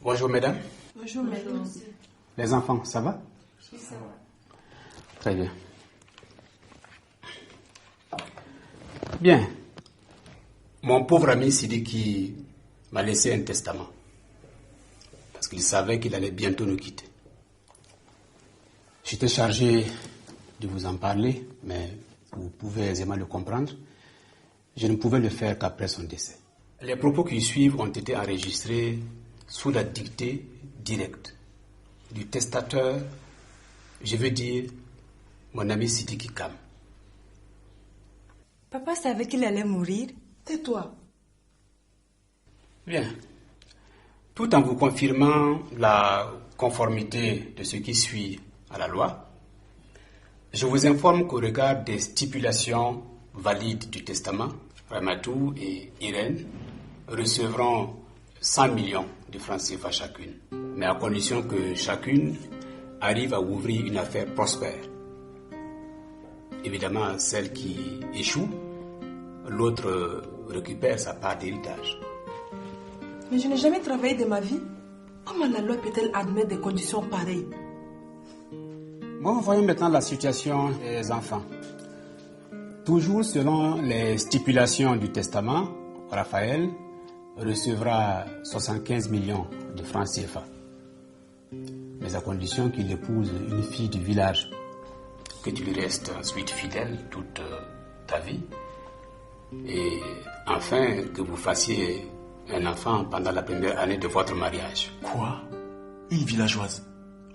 Bonjour mesdames. Bonjour mesdames. Les enfants, ça va? Oui, ça va. Très bien. Bien. Mon pauvre ami Sidiki m'a laissé un testament. Parce qu'il savait qu'il allait bientôt nous quitter. J'étais chargé de vous en parler, mais vous pouvez aisément le comprendre. Je ne pouvais le faire qu'après son décès. Les propos qui suivent ont été enregistrés sous la dictée directe du testateur, je veux dire mon ami Sidiki Kam. Papa savait qu'il allait mourir. Tais-toi. Bien. Tout en vous confirmant la conformité de ce qui suit à la loi, je vous informe qu'au regard des stipulations valides du testament, Ramatou et Irène recevront 100 millions de francs CFA chacune, mais à condition que chacune arrive à ouvrir une affaire prospère. Évidemment, celle qui échoue, l'autre récupère sa part d'héritage. Mais je n'ai jamais travaillé de ma vie. Comment la loi peut-elle admettre des conditions pareilles? Bon, voyons maintenant la situation des enfants. Toujours selon les stipulations du testament, Raphaël recevra 75 millions de francs CFA, mais à condition qu'il épouse une fille du village, que tu lui restes ensuite fidèle toute ta vie, et enfin que vous fassiez un enfant pendant la première année de votre mariage. Quoi? Une villageoise?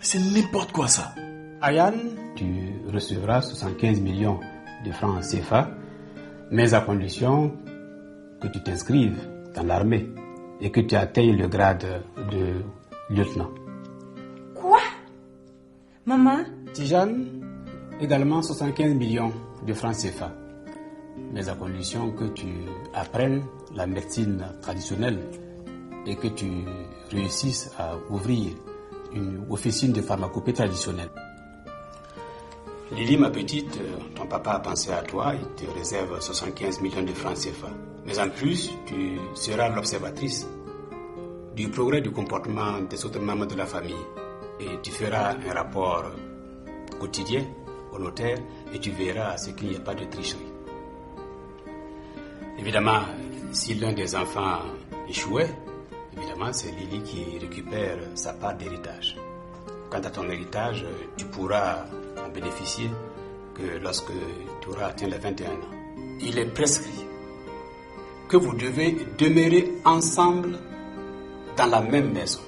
C'est n'importe quoi ça. Ayane, tu recevras 75 millions de francs CFA, mais à condition que tu t'inscrives dans l'armée et que tu atteignes le grade de lieutenant. Quoi? Maman? Tijane, également 75 millions de francs CFA, mais à condition que tu apprennes la médecine traditionnelle et que tu réussisses à ouvrir une officine de pharmacopée traditionnelle. Lily, ma petite, ton papa a pensé à toi, il te réserve 75 millions de francs CFA. Mais en plus, tu seras l'observatrice du progrès du comportement des autres membres de la famille. Et tu feras un rapport quotidien au notaire et tu verras à ce qu'il n'y a pas de tricherie. Évidemment, si l'un des enfants échouait, évidemment, c'est Lily qui récupère sa part d'héritage. Quant à ton héritage, tu pourras en bénéficier que lorsque tu auras atteint les 21 ans. Il est prescrit que vous devez demeurer ensemble dans la même maison.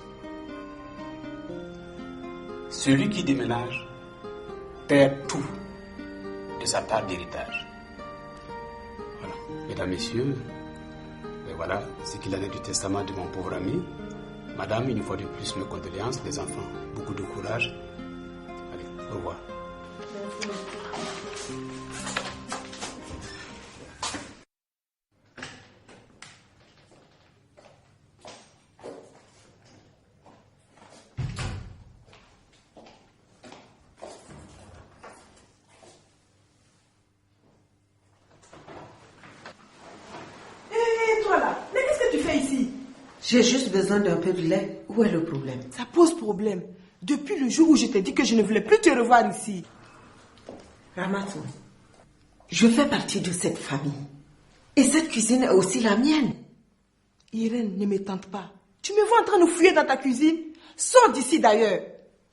Celui qui déménage perd tout de sa part d'héritage. Voilà, mesdames, messieurs, et voilà ce qu'il en est du testament de mon pauvre ami. Madame, une fois de plus, mes condoléances, les enfants, beaucoup de courage. Allez, au revoir. Merci. J'ai juste besoin d'un peu de lait. Où est le problème? Ça pose problème. Depuis le jour où je t'ai dit que je ne voulais plus te revoir ici. Ramatou, je fais partie de cette famille. Et cette cuisine est aussi la mienne. Irène, ne me tente pas. Tu me vois en train de fouiller dans ta cuisine? Sors d'ici d'ailleurs.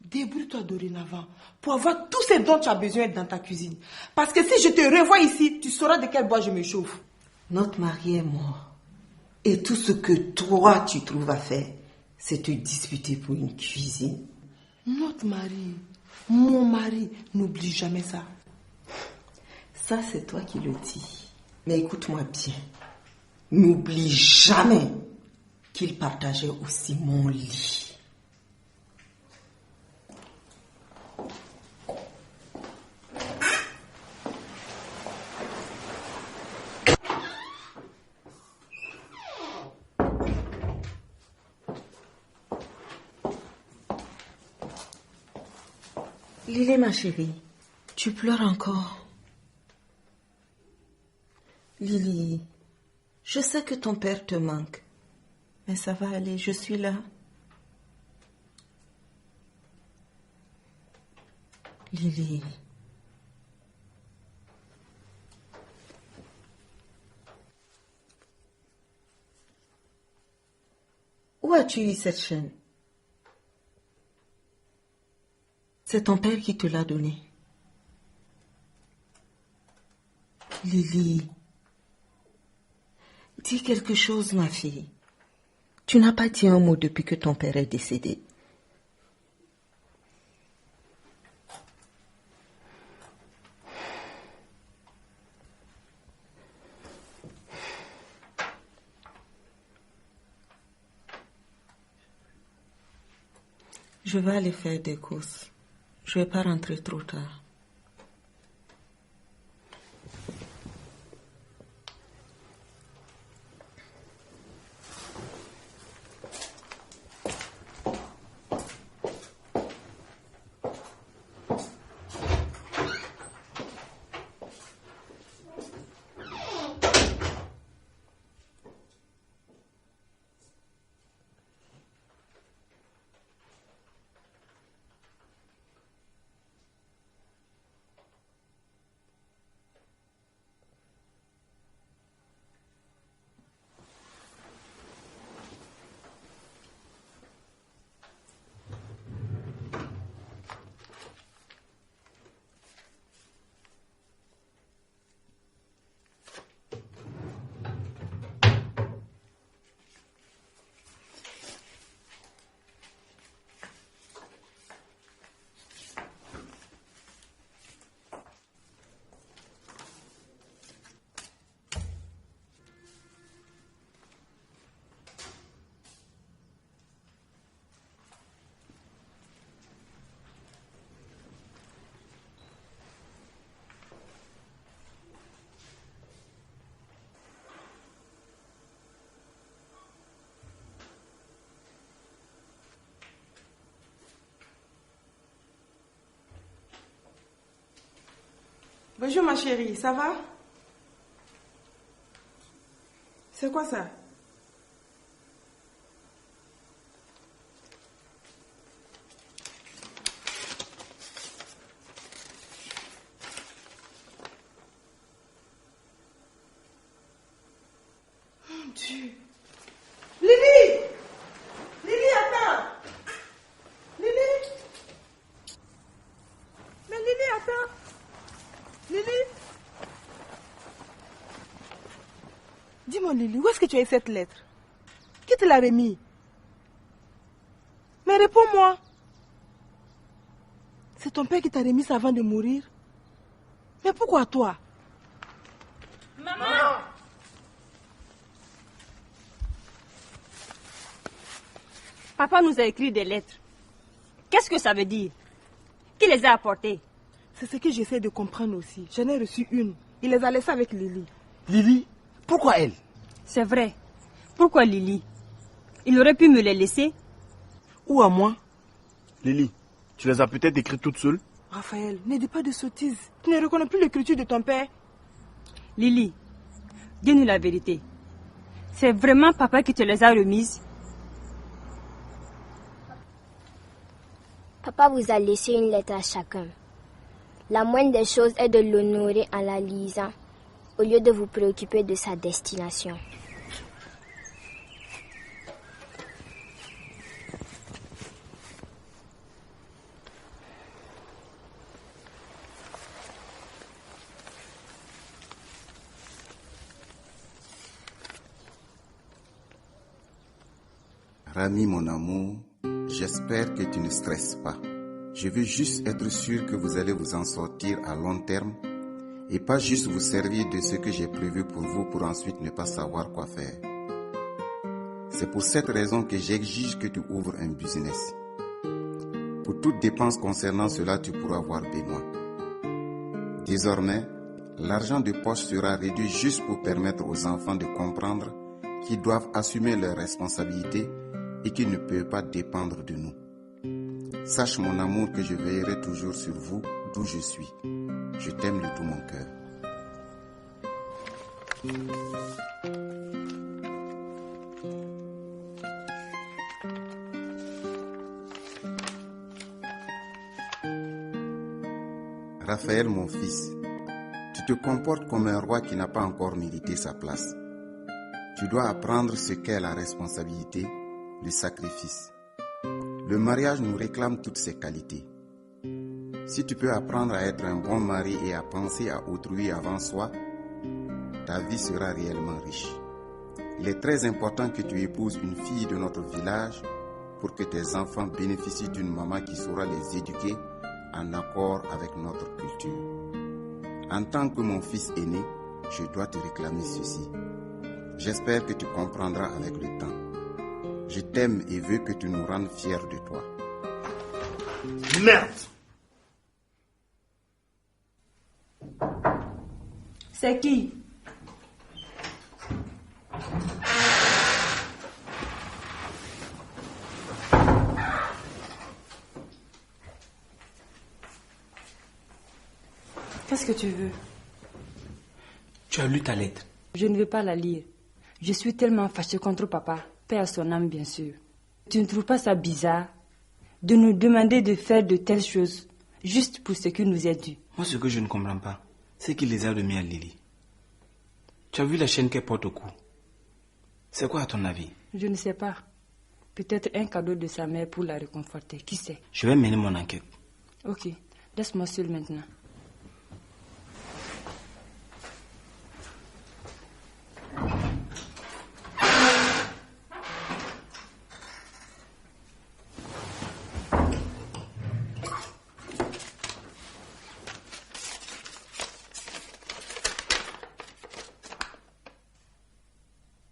Débrouille-toi dorénavant pour avoir tout ce dont tu as besoin dans ta cuisine. Parce que si je te revois ici, tu sauras de quel bois je me chauffe. Notre mari est mort. Et tout ce que toi tu trouves à faire, c'est te disputer pour une cuisine. Notre mari, mon mari, n'oublie jamais ça. Ça, c'est toi qui le dis. Mais écoute-moi bien. N'oublie jamais qu'il partageait aussi mon lit. Lily, ma chérie, tu pleures encore. Lily, je sais que ton père te manque, mais ça va aller, je suis là. Lily. Où as-tu eu cette chaîne? C'est ton père qui te l'a donnée. Lily, dis quelque chose, ma fille. Tu n'as pas dit un mot depuis que ton père est décédé. Je vais aller faire des courses. Je ne vais pas rentrer trop tard. Bonjour ma chérie, ça va? C'est quoi ça? Mon Dieu! Lily! Lily, attends! Lily! Mais Lily, attends! Lily? Dis-moi Lily, où est-ce que tu as eu cette lettre? Qui te l'a remis? Mais réponds-moi. C'est ton père qui t'a remis ça avant de mourir? Mais pourquoi toi? Maman! Papa nous a écrit des lettres. Qu'est-ce que ça veut dire? Qui les a apportées? C'est ce que j'essaie de comprendre aussi. J'en ai reçu une. Il les a laissées avec Lily. Lily, pourquoi elle? C'est vrai. Pourquoi Lily? Il aurait pu me les laisser. Ou à moi? Lily, tu les as peut-être écrites toutes seules? Raphaël, ne dis pas de sottises. Tu ne reconnais plus l'écriture de ton père. Lily, dis-nous la vérité. C'est vraiment papa qui te les a remises? Papa vous a laissé une lettre à chacun. La moindre des choses est de l'honorer en la lisant, au lieu de vous préoccuper de sa destination. Rami, mon amour, j'espère que tu ne stresses pas. Je veux juste être sûr que vous allez vous en sortir à long terme et pas juste vous servir de ce que j'ai prévu pour vous pour ensuite ne pas savoir quoi faire. C'est pour cette raison que j'exige que tu ouvres un business. Pour toute dépense concernant cela, tu pourras voir Benoît. Désormais, l'argent de poche sera réduit juste pour permettre aux enfants de comprendre qu'ils doivent assumer leurs responsabilités et qu'ils ne peuvent pas dépendre de nous. Sache mon amour que je veillerai toujours sur vous d'où je suis. Je t'aime de tout mon cœur. Raphaël, mon fils, tu te comportes comme un roi qui n'a pas encore mérité sa place. Tu dois apprendre ce qu'est la responsabilité, le sacrifice. Le mariage nous réclame toutes ces qualités. Si tu peux apprendre à être un bon mari et à penser à autrui avant soi, ta vie sera réellement riche. Il est très important que tu épouses une fille de notre village pour que tes enfants bénéficient d'une maman qui saura les éduquer en accord avec notre culture. En tant que mon fils aîné, je dois te réclamer ceci. J'espère que tu comprendras avec le temps. Je t'aime et veux que tu nous rendes fiers de toi. Merde! C'est qui? Qu'est-ce que tu veux? Tu as lu ta lettre? Je ne veux pas la lire. Je suis tellement fâchée contre papa, paix à son âme bien sûr. Tu ne trouves pas ça bizarre de nous demander de faire de telles choses juste pour ce qui nous est dû? Moi, ce que je ne comprends pas, c'est qu'il les a remis à Lily. Tu as vu la chaîne qu'elle porte au cou? C'est quoi à ton avis? Je ne sais pas. Peut-être un cadeau de sa mère pour la réconforter. Qui sait? Je vais mener mon enquête. Ok, laisse-moi seul maintenant.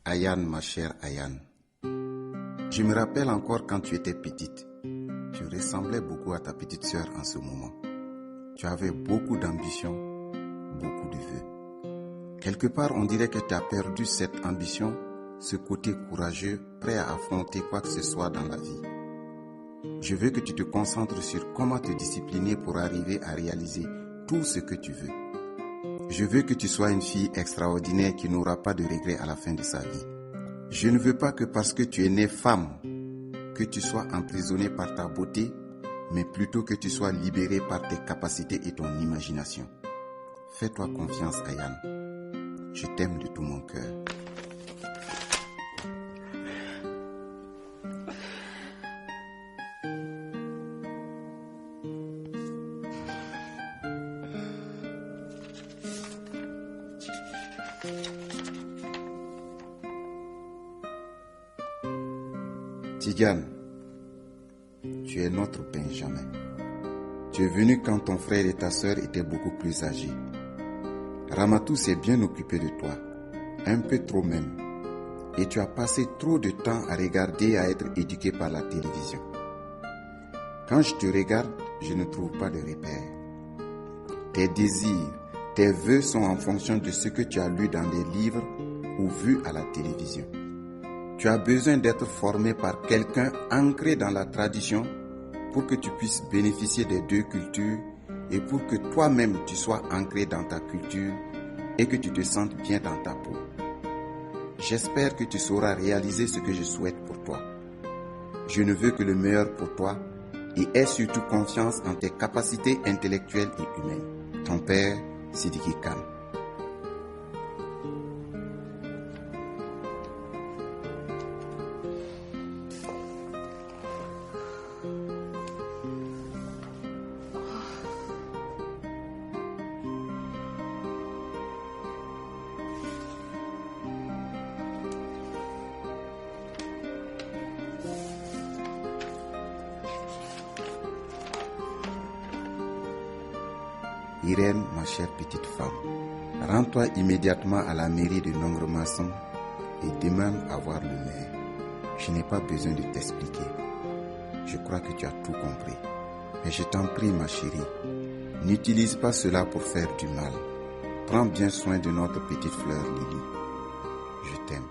Ayane, ma chère Ayane, je me rappelle encore quand tu étais petite. Tu ressemblais beaucoup à ta petite sœur en ce moment. Tu avais beaucoup d'ambition, beaucoup de vœux. Quelque part, on dirait que tu as perdu cette ambition, ce côté courageux, prêt à affronter quoi que ce soit dans la vie. Je veux que tu te concentres sur comment te discipliner pour arriver à réaliser tout ce que tu veux. Je veux que tu sois une fille extraordinaire qui n'aura pas de regrets à la fin de sa vie. Je ne veux pas que parce que tu es née femme, que tu sois emprisonnée par ta beauté, mais plutôt que tu sois libérée par tes capacités et ton imagination. Fais-toi confiance, Ayane. Je t'aime de tout mon cœur. Tidiane, tu es notre Benjamin. Tu es venu quand ton frère et ta sœur étaient beaucoup plus âgés. Ramatou s'est bien occupé de toi, un peu trop même. Et tu as passé trop de temps à regarder et à être éduqué par la télévision. Quand je te regarde, je ne trouve pas de repères. Tes désirs, tes vœux sont en fonction de ce que tu as lu dans les livres ou vu à la télévision. Tu as besoin d'être formé par quelqu'un ancré dans la tradition pour que tu puisses bénéficier des deux cultures et pour que toi-même tu sois ancré dans ta culture et que tu te sentes bien dans ta peau. J'espère que tu sauras réaliser ce que je souhaite pour toi. Je ne veux que le meilleur pour toi et aie surtout confiance en tes capacités intellectuelles et humaines. Ton père, Sidiki Khan. Irène, ma chère petite femme, rends-toi immédiatement à la mairie de Nongre-Mason et demande à voir le maire. Je n'ai pas besoin de t'expliquer. Je crois que tu as tout compris. Mais je t'en prie, ma chérie, n'utilise pas cela pour faire du mal. Prends bien soin de notre petite fleur, Lily. Je t'aime.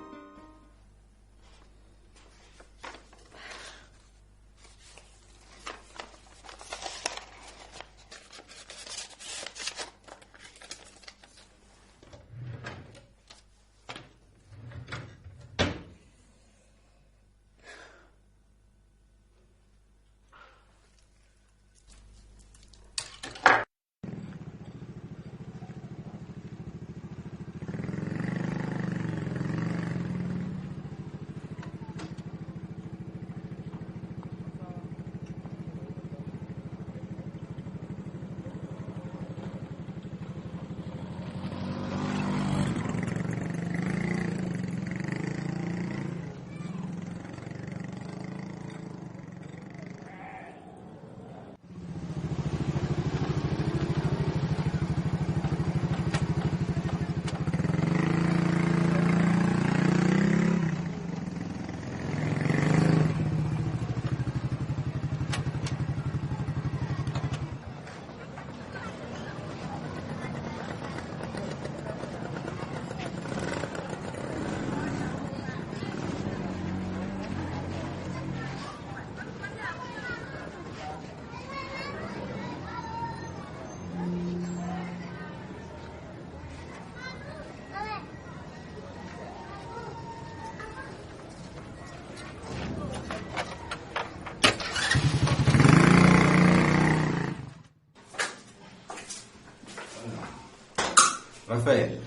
Raphaël,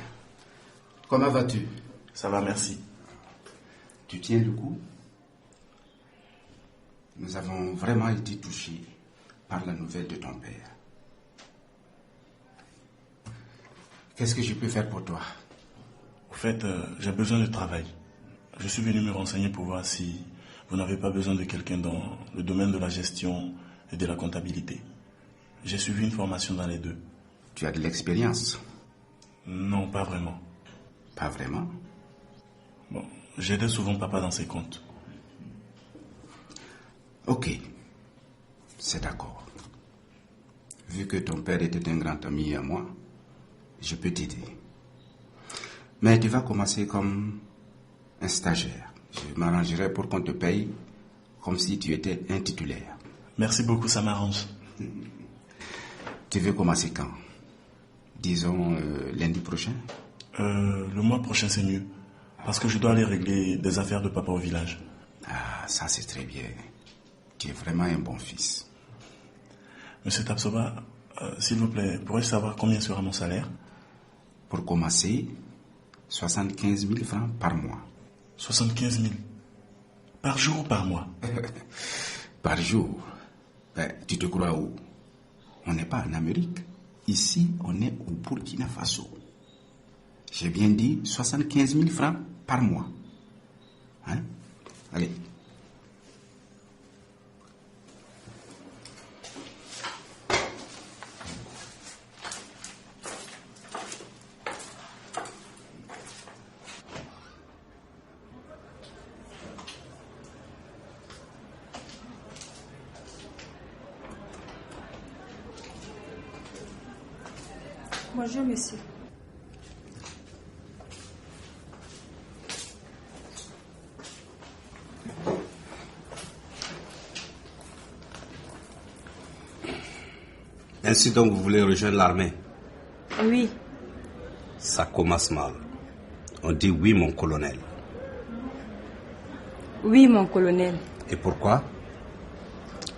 comment vas-tu? Ça va, merci. Tu tiens le coup? Nous avons vraiment été touchés par la nouvelle de ton père. Qu'est-ce que je peux faire pour toi? Au fait, j'ai besoin de travail. Je suis venu me renseigner pour voir si vous n'avez pas besoin de quelqu'un dans le domaine de la gestion et de la comptabilité. J'ai suivi une formation dans les deux. Tu as de l'expérience? Non, pas vraiment. Pas vraiment? Bon, j'aidais souvent papa dans ses comptes. Ok, c'est d'accord. Vu que ton père était un grand ami à moi, je peux t'aider. Mais tu vas commencer comme un stagiaire. Je m'arrangerai pour qu'on te paye comme si tu étais un titulaire. Merci beaucoup, ça m'arrange. Tu veux commencer quand? Disons lundi prochain? Le mois prochain, c'est mieux. Parce que je dois aller régler des affaires de papa au village. Ah, ça c'est très bien. Tu es vraiment un bon fils. Monsieur Tapsoba, s'il vous plaît, pourrais-je savoir combien sera mon salaire? Pour commencer, 75 000 francs par mois. 75 000? Par jour ou par mois? Par jour. Ben, tu te crois où? On n'est pas en Amérique. Ici, on est au Burkina Faso. J'ai bien dit 75 000 francs par mois. Hein? Allez. Bonjour, monsieur. Ainsi donc, vous voulez rejoindre l'armée? Oui. Ça commence mal. On dit oui, mon colonel. Oui, mon colonel. Et pourquoi?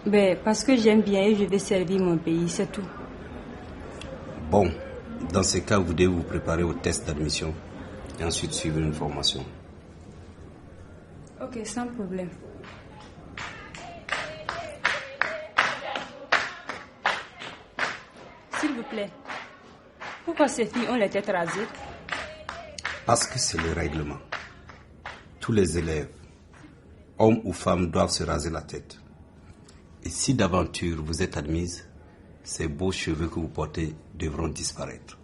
Ben, parce que j'aime bien et je vais servir mon pays, c'est tout. Bon, dans ce cas, vous devez vous préparer au test d'admission et ensuite suivre une formation. Ok, sans problème. S'il vous plaît, pourquoi ces filles ont les têtes rasées? Parce que c'est le règlement. Tous les élèves, hommes ou femmes, doivent se raser la tête. Et si d'aventure vous êtes admise, ces beaux cheveux que vous portez devront disparaître.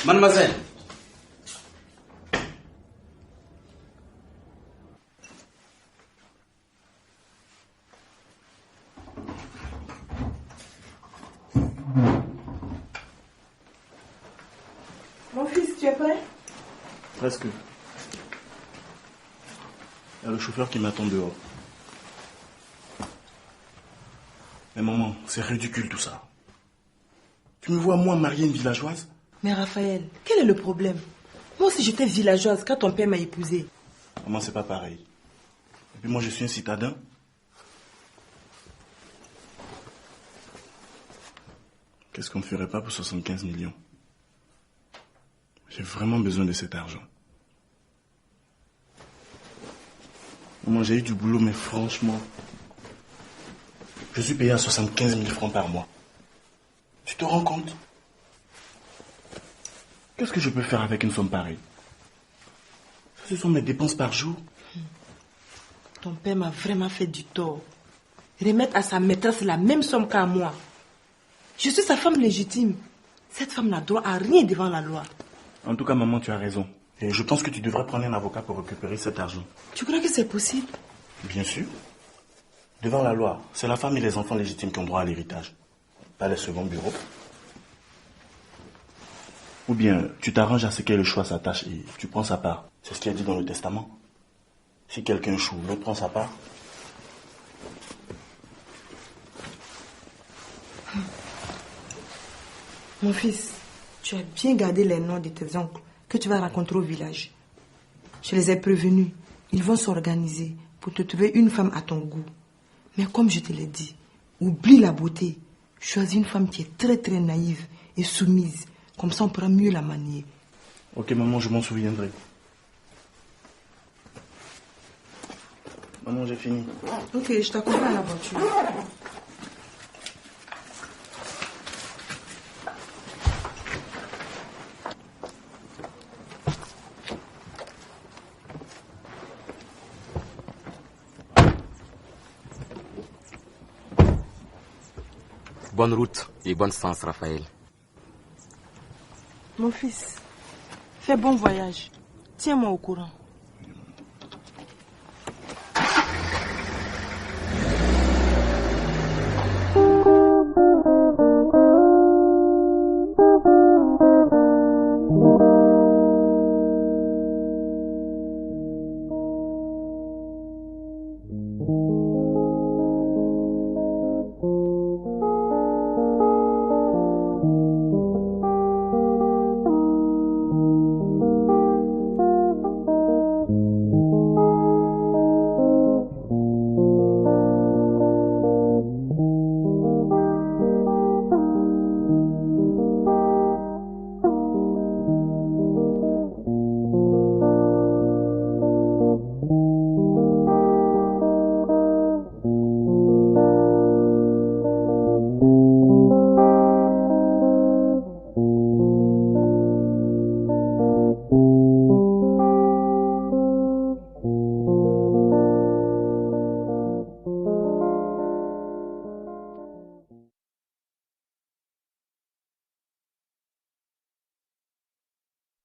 Mademoiselle. Mon fils, tu es prêt? Presque. Il y a le chauffeur qui m'attend dehors. Mais maman, c'est ridicule tout ça. Tu me vois, moi, marier une villageoise? Mais Raphaël, quel est le problème? Moi aussi, j'étais villageoise quand ton père m'a épousée. Maman, c'est pas pareil. Et puis moi, je suis un citadin. Qu'est-ce qu'on ne ferait pas pour 75 millions? J'ai vraiment besoin de cet argent. Maman, j'ai eu du boulot, mais franchement, je suis payé à 75 000 francs par mois. Tu te rends compte? Qu'est-ce que je peux faire avec une somme pareille? Ce sont mes dépenses par jour. Ton père m'a vraiment fait du tort. Remettre à sa maîtresse la même somme qu'à moi. Je suis sa femme légitime. Cette femme n'a droit à rien devant la loi. En tout cas, maman, tu as raison. Et je pense que tu devrais prendre un avocat pour récupérer cet argent. Tu crois que c'est possible? Bien sûr. Devant la loi, c'est la femme et les enfants légitimes qui ont droit à l'héritage. Pas les seconds bureaux. Ou bien, tu t'arranges à ce que le choix s'attache et tu prends sa part. C'est ce qui est dit dans le testament. Si quelqu'un échoue, l'autre prend sa part. Mon fils, tu as bien gardé les noms de tes oncles que tu vas rencontrer au village. Je les ai prévenus. Ils vont s'organiser pour te trouver une femme à ton goût. Mais comme je te l'ai dit, oublie la beauté. Choisis une femme qui est très très naïve et soumise. Comme ça, on pourra mieux la manier. Ok, maman, je m'en souviendrai. Maman, j'ai fini. Ok, je t'accompagne à la voiture. Bonne route et bonne chance, Raphaël. Mon fils, fais bon voyage. Tiens-moi au courant.